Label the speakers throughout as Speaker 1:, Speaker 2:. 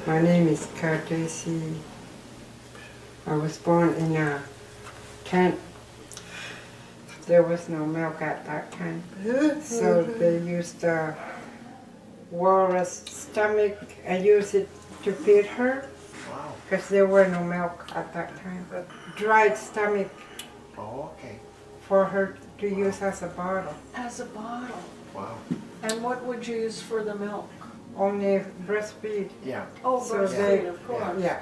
Speaker 1: My name is Kardesi. I was born in a tent. There was no milk at that time. So they used a walrus stomach and used it to feed her.
Speaker 2: Wow.
Speaker 1: Because there were no milk at that time. But dried stomach
Speaker 2: Oh, okay.
Speaker 1: for her to use as a bottle.
Speaker 3: As a bottle.
Speaker 2: Wow.
Speaker 3: And what would you use for the milk?
Speaker 1: Only breastfeed.
Speaker 2: Yeah.
Speaker 3: Oh,
Speaker 1: So
Speaker 3: breastfeed,
Speaker 1: they-
Speaker 3: of course.
Speaker 1: Yeah.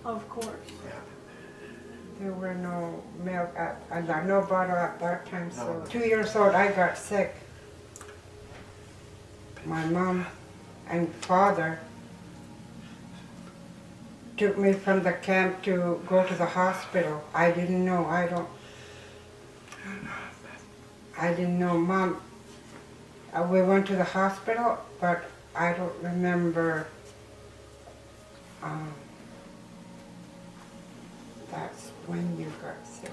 Speaker 3: Of course.
Speaker 2: Yeah.
Speaker 1: There were no milk no bottle at that time. So
Speaker 2: No.
Speaker 1: 2 years old, I got sick. My mom and father took me from the camp to go to the hospital. I didn't know. I didn't know. Mom, we went to the hospital, but I don't remember. That's when you got sick.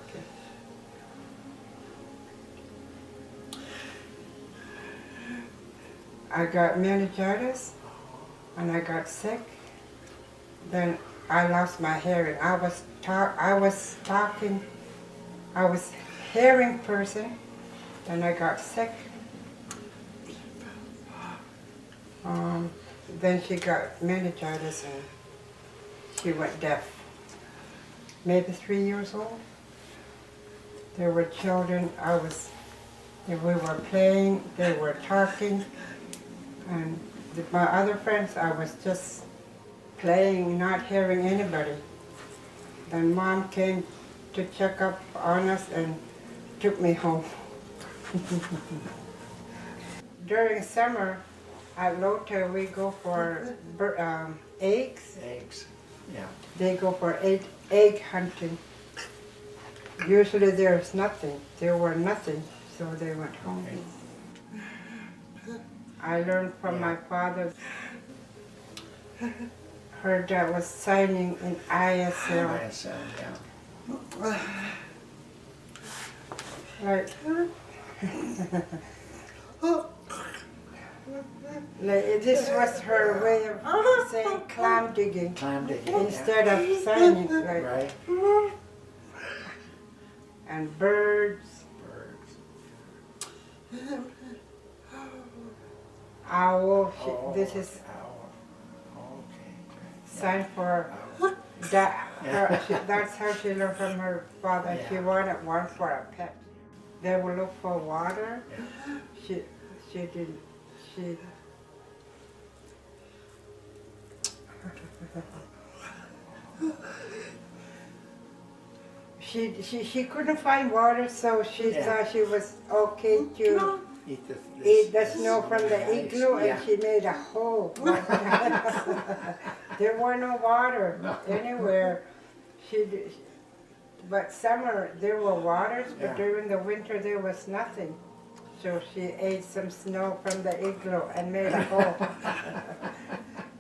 Speaker 1: I got meningitis and I got sick. Then I lost my hearing. I was hearing person. Then I got sick. Then she got meningitis and she went deaf. Maybe 3 years old. There were children. We were playing. They were talking, and my other friends, I was just playing, not hearing anybody. Then Mom came to check up on us and took me home. During summer, at Lota, we go for eggs.
Speaker 2: Eggs. Yeah.
Speaker 1: They go for egg hunting. Usually there's nothing. There were nothing, so they went home. I learned from my father. Her dad was signing in ISL.
Speaker 2: ISL, yeah.
Speaker 1: Like, this was her way of saying clam digging
Speaker 2: Clam digging.
Speaker 1: instead of signing. Like,
Speaker 2: Right.
Speaker 1: and birds,
Speaker 2: Birds.
Speaker 1: owl. This
Speaker 2: Oh,
Speaker 1: is
Speaker 2: owl. Okay.
Speaker 1: sign for
Speaker 2: Owl.
Speaker 1: that.
Speaker 2: Yeah.
Speaker 1: That's how she learned from her father. She
Speaker 2: Yeah.
Speaker 1: wanted one for a pet. They would look for water.
Speaker 2: Yeah.
Speaker 1: She didn't. She couldn't find water, so she
Speaker 2: Yeah.
Speaker 1: thought she was okay to
Speaker 2: Eat
Speaker 1: the snow from the
Speaker 2: ice.
Speaker 1: igloo,
Speaker 2: Yeah.
Speaker 1: and she made a hole. There were no water
Speaker 2: No.
Speaker 1: anywhere. But summer there were waters, but
Speaker 2: Yeah.
Speaker 1: during the winter there was nothing. So she ate some snow from the igloo and made a hole.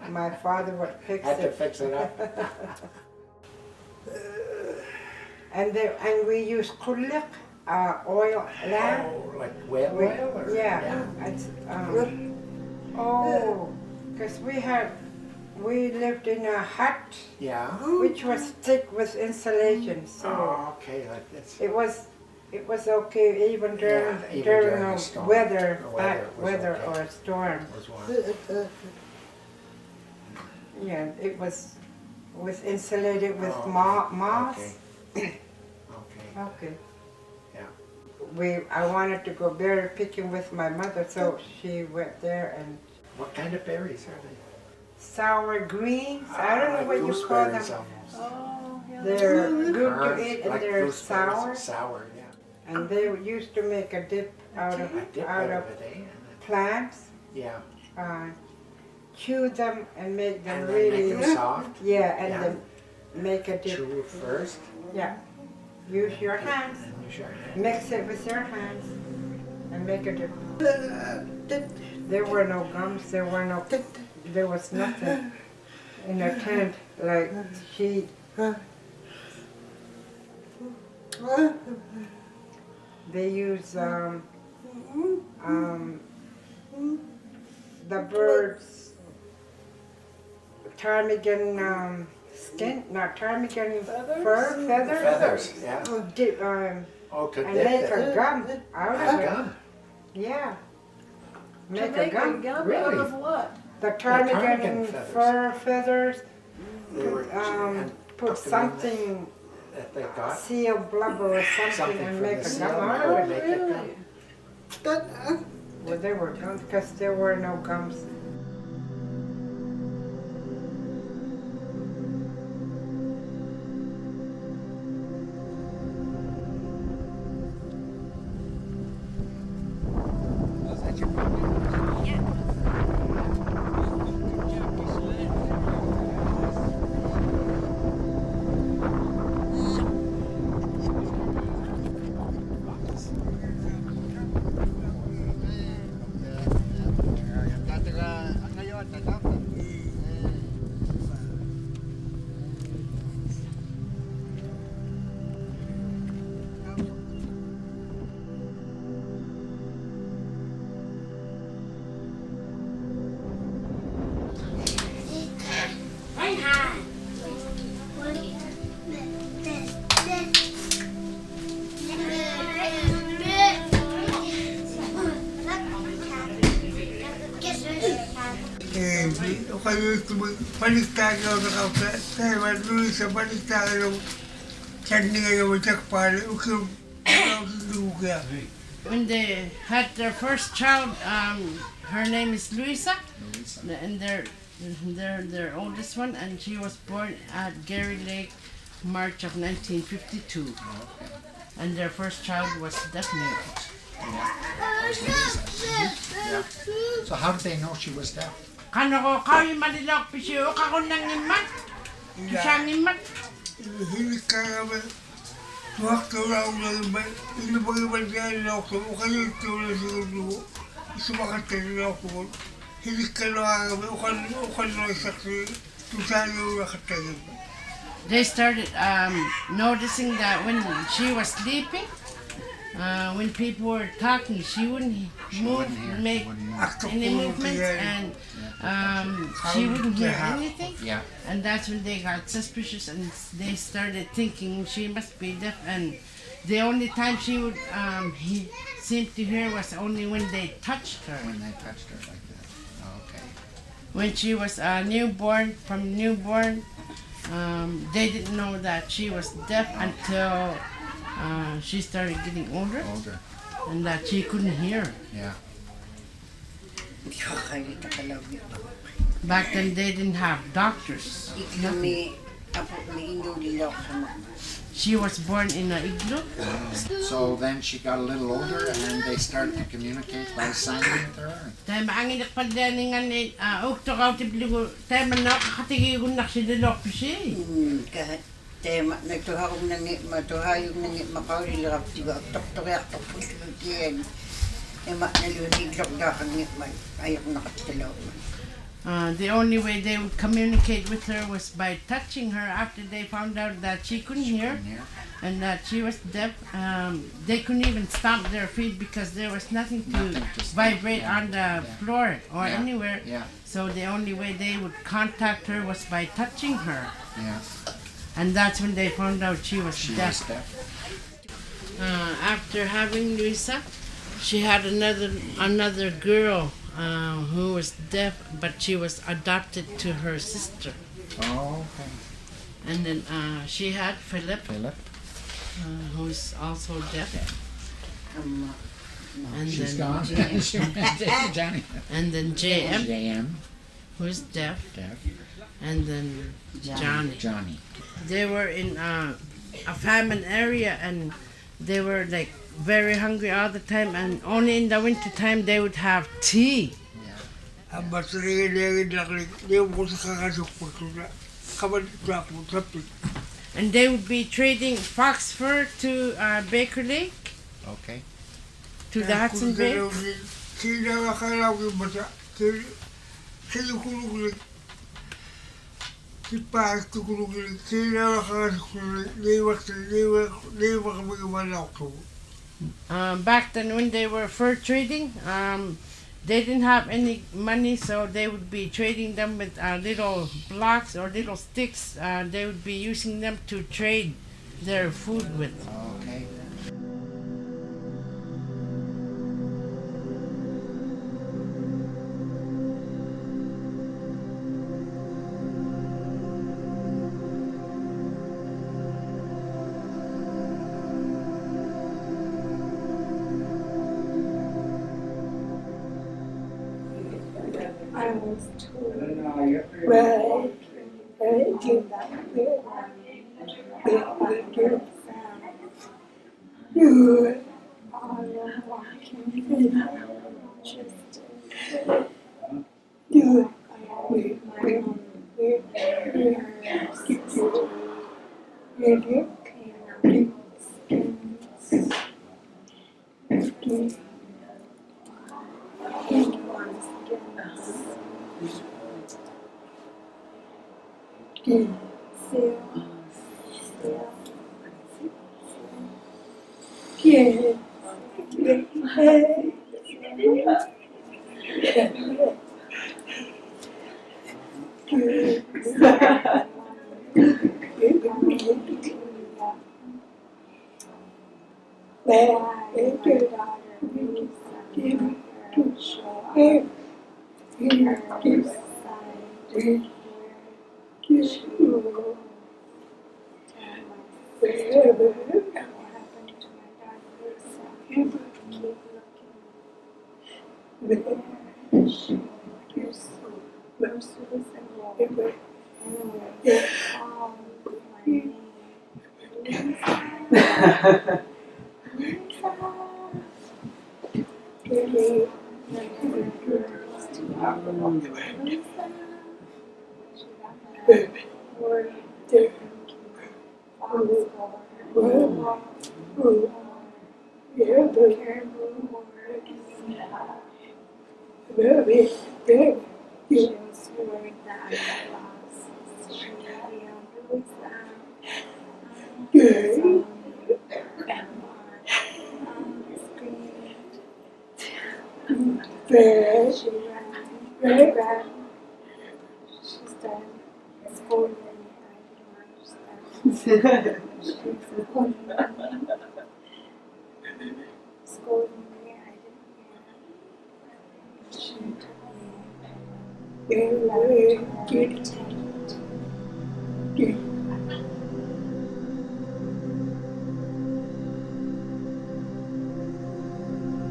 Speaker 1: My father would fix
Speaker 2: Had to
Speaker 1: it.
Speaker 2: fix it up.
Speaker 1: And we use kulik, oil lamp.
Speaker 2: Oh, like whale oil? Or,
Speaker 1: Yeah. It's, because we lived in a hut
Speaker 2: Yeah.
Speaker 1: which was thick with insulation, so
Speaker 2: Oh, okay. Like this.
Speaker 1: it was okay even during
Speaker 2: Yeah, even
Speaker 1: during
Speaker 2: during
Speaker 1: a
Speaker 2: the storm.
Speaker 1: weather,
Speaker 2: The
Speaker 1: bad
Speaker 2: weather was
Speaker 1: weather
Speaker 2: okay.
Speaker 1: or a storm.
Speaker 2: Was one.
Speaker 1: Yeah, it was insulated with
Speaker 2: Oh,
Speaker 1: moss.
Speaker 2: Okay. Okay.
Speaker 1: Okay.
Speaker 2: Yeah.
Speaker 1: I wanted to go berry picking with my mother, so she went there and
Speaker 2: What kind of berries are they?
Speaker 1: sour greens. I don't know what you call them.
Speaker 2: Gooseberries almost.
Speaker 3: Oh, yeah.
Speaker 1: They're good to
Speaker 2: Currant,
Speaker 1: eat and
Speaker 2: like
Speaker 1: they're
Speaker 2: gooseberries.
Speaker 1: sour.
Speaker 2: Sour, yeah.
Speaker 1: And they used to make a dip out of
Speaker 2: I did
Speaker 1: out
Speaker 2: that
Speaker 1: of
Speaker 2: of it, eh?
Speaker 1: plants.
Speaker 2: Yeah.
Speaker 1: Chew them and make them
Speaker 2: And then
Speaker 1: really
Speaker 2: make them soft.
Speaker 1: yeah, and
Speaker 2: Yeah.
Speaker 1: then make a dip.
Speaker 2: Chew it first.
Speaker 1: Yeah. Use your hands.
Speaker 2: And you sure
Speaker 1: Mix it with your hands and make a dip. There were no gums. There was nothing in a tent like she. They use the birds' ptarmigan skin, not ptarmigan
Speaker 3: Feathers?
Speaker 1: fur, feathers.
Speaker 2: Feathers, yeah.
Speaker 1: Oh,
Speaker 2: To
Speaker 1: and
Speaker 2: dip
Speaker 1: make
Speaker 2: it.
Speaker 1: a gum out
Speaker 2: A
Speaker 1: of it.
Speaker 2: gum.
Speaker 1: Yeah.
Speaker 3: To
Speaker 1: Make a
Speaker 3: make a
Speaker 1: gum.
Speaker 3: gum out
Speaker 2: Really?
Speaker 3: of what?
Speaker 1: The
Speaker 2: ptarmigan
Speaker 1: ptarmigan
Speaker 2: feathers.
Speaker 1: fur feathers.
Speaker 2: They were, and
Speaker 1: Put
Speaker 2: took them in
Speaker 1: something,
Speaker 2: that they got.
Speaker 1: seal blubber or something,
Speaker 2: Something
Speaker 1: and
Speaker 2: from
Speaker 1: make
Speaker 2: the
Speaker 1: a
Speaker 2: seal
Speaker 1: gum out
Speaker 2: and
Speaker 1: of it.
Speaker 2: make a gum.
Speaker 3: Really?
Speaker 1: Well, they were gums because there were no gums.
Speaker 4: When they had their first child, her name is Luisa, and their oldest one, and she was born at Gary Lake, March of 1952. And their first child was deaf-mute.
Speaker 2: Yeah. So how did they know she was deaf?
Speaker 4: Kano ko kayo malilok pisyo kako nang imat. Siyang imat.
Speaker 5: Hindi ka naman tuwak-tuwa ako na naman. Hindi ba naman dahil ako o kayo ito na siguro sumakatan ako. Hindi ka naman o kayo saksi tusalo na katayin.
Speaker 4: They started noticing that when she was sleeping, when people were talking, she wouldn't move, make any movements, and she wouldn't hear anything.
Speaker 2: Yeah.
Speaker 4: And that's when they got suspicious, and they started thinking she must be deaf. And the only time she would he seemed to hear was only when they touched her.
Speaker 2: When they touched her like that. Okay.
Speaker 4: When she was newborn, they didn't know that she was deaf until she started getting older,
Speaker 2: Older.
Speaker 4: and that she couldn't hear.
Speaker 2: Yeah.
Speaker 4: Back then they didn't have doctors. She was born in an igloo.
Speaker 2: So then she got a little older and they started to communicate by signing with her.
Speaker 4: Tay maangin nakpadyaningan ni ukto ka tibligo tay manak katigi gunak si delok pisi.
Speaker 6: Kahit tema nagtuhakong nangi matuhayong nangi makauli lirap tiga tok-tok yan. Ema nalunig lokdakan ngit man ayok nakatilaw man.
Speaker 4: The only way they would communicate with her was by touching her after they found out that she couldn't hear and that she was deaf. They couldn't even stomp their feet because there was nothing to vibrate on the floor or anywhere.
Speaker 2: Yeah.
Speaker 4: So the only way they would contact her was by touching her.
Speaker 2: Yeah.
Speaker 4: And that's when they found out she was
Speaker 2: She
Speaker 4: deaf.
Speaker 2: was deaf.
Speaker 4: After having Luisa, she had another girl who was deaf, but she was adopted to her sister.
Speaker 2: Oh, okay.
Speaker 4: And then she had Philip,
Speaker 2: Philip.
Speaker 4: who's also deaf. And
Speaker 2: She's
Speaker 4: then
Speaker 2: gone. She went to Johnny.
Speaker 4: and then JM,
Speaker 2: JM.
Speaker 4: who's deaf,
Speaker 2: Deaf.
Speaker 4: and then Johnny.
Speaker 2: Johnny.
Speaker 4: They were in a famine area, and they were like very hungry all the time, and only in the winter time they would have tea.
Speaker 5: Ang masarili laklik, di mo sa kakasok po sila. Kabalik ako sa pit.
Speaker 4: And they would be trading fox fur to Baker Lake,
Speaker 2: Okay.
Speaker 4: to the Hudson Bay.
Speaker 5: Sila akalaw yung bata. Sila kulukulik. Si Paas kulukulik. Sila akasok sila. Liwak kami kumalaw ko.
Speaker 4: Back then when they were fur trading, they didn't have any money, so they would be trading them with little blocks or little sticks. They would be using them to trade their food with.
Speaker 2: Okay.
Speaker 3: I was told, right, I did that. You are walking just you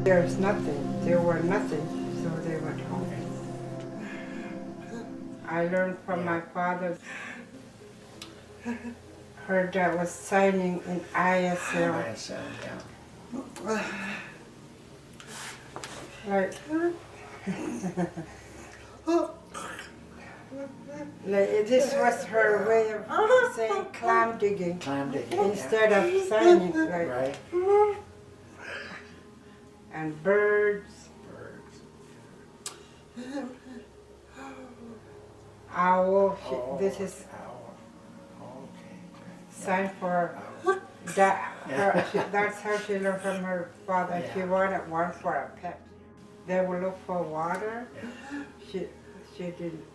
Speaker 1: There's nothing. There were nothing, so they went home. I learned from my father. Her dad was signing in ISL.
Speaker 2: ISL, yeah.
Speaker 1: Like, like this was her way of saying clam digging
Speaker 2: Clam digging.
Speaker 1: instead of signing, like,
Speaker 2: Right.
Speaker 1: and birds,
Speaker 2: Birds.
Speaker 1: owl.
Speaker 2: Oh,
Speaker 1: This is
Speaker 2: owl. Okay.
Speaker 1: sign for that. That's how she learned from her father. She
Speaker 2: Yeah.
Speaker 1: wanted one for a pet. They would look for water. She didn't.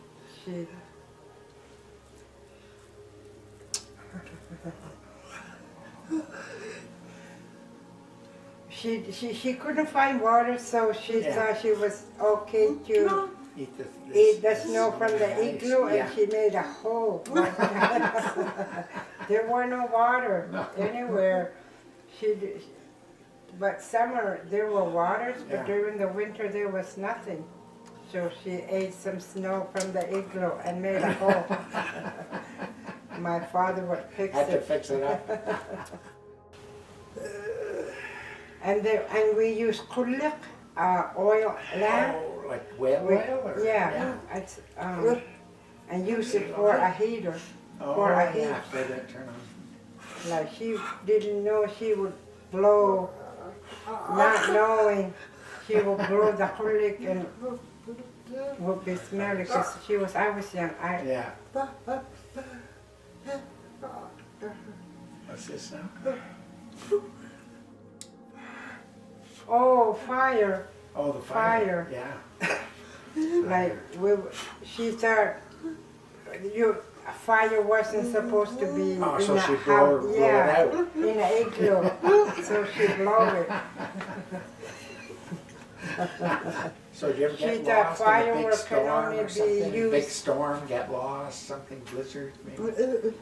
Speaker 1: She couldn't find water, so she
Speaker 2: Yeah.
Speaker 1: thought she was okay to
Speaker 2: Eat
Speaker 1: eat the snow from the
Speaker 2: ice.
Speaker 1: igloo,
Speaker 2: Yeah.
Speaker 1: and she made a hole. There were no water anywhere. But summer there were waters, but
Speaker 2: Yeah.
Speaker 1: during the winter there was nothing. So she ate some snow from the igloo and made a hole. My father would fix
Speaker 2: Had to
Speaker 1: it.
Speaker 2: fix it up.
Speaker 1: And we use kulik, oil lamp.
Speaker 2: Oh, like whale oil? Or?
Speaker 1: Yeah, it's, and use it for a heater.
Speaker 2: Oh,
Speaker 1: For a
Speaker 2: yeah.
Speaker 1: heat.
Speaker 2: So that turn on.
Speaker 1: Like she didn't know she would blow, not knowing she would blow the kulik and would be smelly because I was young.
Speaker 2: Yeah. What's this sound?
Speaker 1: Oh, fire.
Speaker 2: Oh, the
Speaker 1: Fire.
Speaker 2: fire. Yeah.
Speaker 1: Like she thought fire wasn't supposed to be
Speaker 2: Oh,
Speaker 1: in
Speaker 2: so
Speaker 1: a
Speaker 2: she
Speaker 1: house.
Speaker 2: blow it
Speaker 1: Yeah,
Speaker 2: out.
Speaker 1: in an igloo. So she blow it.
Speaker 2: So do you ever
Speaker 1: She
Speaker 2: get
Speaker 1: thought
Speaker 2: lost in a big
Speaker 1: fireworks can
Speaker 2: storm
Speaker 1: only
Speaker 2: or
Speaker 1: be
Speaker 2: something?
Speaker 1: used-
Speaker 2: Big storm, get lost, something, blizzard maybe?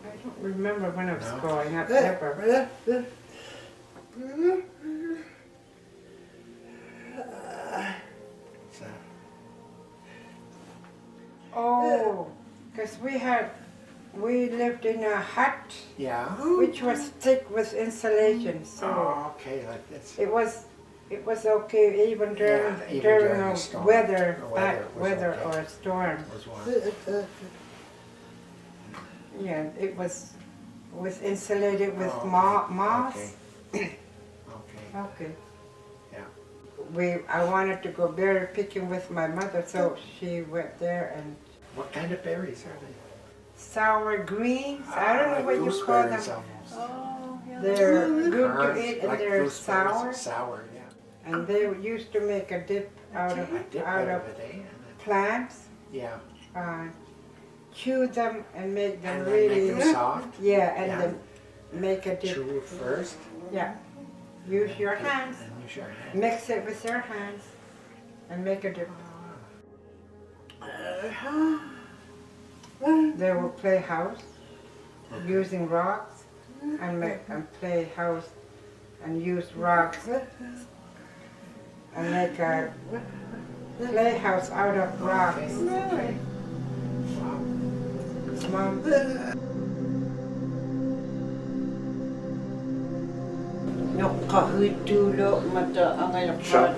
Speaker 1: I don't remember when I was
Speaker 2: No.
Speaker 1: growing up, ever.
Speaker 2: So,
Speaker 1: Oh, because we lived in a hut
Speaker 2: yeah.
Speaker 1: which was thick with insulation, so
Speaker 2: Oh, okay, like this.
Speaker 1: it was okay even during
Speaker 2: Yeah, even
Speaker 1: during
Speaker 2: during
Speaker 1: a
Speaker 2: the storm.
Speaker 1: weather,
Speaker 2: The
Speaker 1: bad
Speaker 2: was
Speaker 1: weather
Speaker 2: okay.
Speaker 1: or a storm.
Speaker 2: Was warm.
Speaker 1: Yeah, it was insulated with
Speaker 2: Oh, okay.
Speaker 1: moss.
Speaker 2: Okay. Okay.
Speaker 1: Okay.
Speaker 2: Yeah.
Speaker 1: I wanted to go berry picking with my mother, so she went there and
Speaker 2: What kind of berries are they?
Speaker 1: sour greens. I don't know what you call them.
Speaker 2: Gooseberries almost.
Speaker 4: Oh, yeah.
Speaker 1: They're good to
Speaker 2: Currant,
Speaker 1: eat and
Speaker 2: like
Speaker 1: they're
Speaker 2: gooseberries,
Speaker 1: sour.
Speaker 2: Sour, yeah.
Speaker 1: And they used to make a dip out of
Speaker 2: I dip
Speaker 1: out of
Speaker 2: it, eh?
Speaker 1: plants.
Speaker 2: Yeah.
Speaker 1: Chew them and make them
Speaker 2: And then
Speaker 1: really
Speaker 2: make them soft.
Speaker 1: yeah, and
Speaker 2: Yeah.
Speaker 1: then make a dip.
Speaker 2: Chew it first.
Speaker 1: Yeah. Use your hands.
Speaker 2: And use your hand.
Speaker 1: Mix it with your hands and make a dip. They will play house using rocks and play house and use rocks and make a playhouse out of rocks.
Speaker 2: Okay. Wow.
Speaker 1: Mom,
Speaker 6: Nokahitulo mata angay
Speaker 7: Travel.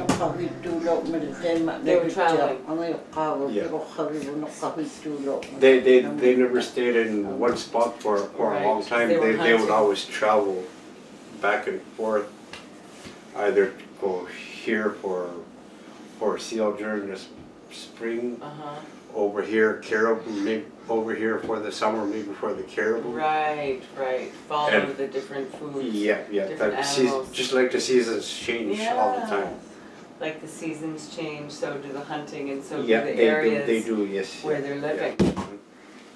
Speaker 6: nokahitulo mata tema
Speaker 4: They were traveling.
Speaker 6: angay kawo
Speaker 7: Yeah.
Speaker 6: pero kawi nokahitulo
Speaker 7: They never stayed in one spot for a long
Speaker 4: Right,
Speaker 7: time.
Speaker 4: they were
Speaker 7: They would
Speaker 4: hunting.
Speaker 7: always travel back and forth, either go here for seal during the spring,
Speaker 4: Uh-huh.
Speaker 7: over here caribou, maybe over here for the summer, maybe for the caribou.
Speaker 4: Right. Follow
Speaker 7: And-
Speaker 4: the different foods.
Speaker 7: Yeah,
Speaker 4: Different
Speaker 7: that season,
Speaker 4: animals.
Speaker 7: just like the seasons change all the time.
Speaker 4: Like the seasons change, so do the hunting, and so
Speaker 7: Yeah,
Speaker 4: do the
Speaker 7: they
Speaker 4: areas
Speaker 7: do, yes.
Speaker 4: where
Speaker 7: yeah,
Speaker 4: they're
Speaker 7: yeah.
Speaker 4: living.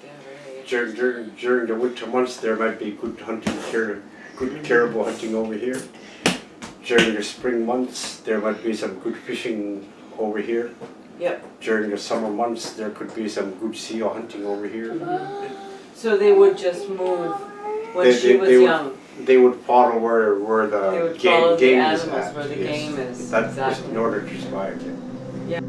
Speaker 4: Yeah, very
Speaker 7: During the winter months, there might be good hunting, good caribou hunting over here. During the spring months, there might be some good fishing over here.
Speaker 4: Yep.
Speaker 7: During the summer months, there could be some good seal hunting over here.
Speaker 4: So they would just move when
Speaker 7: They-
Speaker 4: she
Speaker 7: they-
Speaker 4: was
Speaker 7: they would-
Speaker 4: young.
Speaker 7: They would follow where
Speaker 4: They
Speaker 7: the
Speaker 4: would follow the
Speaker 7: game is
Speaker 4: animals
Speaker 7: at.
Speaker 4: where the
Speaker 7: yes.
Speaker 4: game is.
Speaker 7: That's
Speaker 4: Exactly.
Speaker 7: in order to survive. Yeah.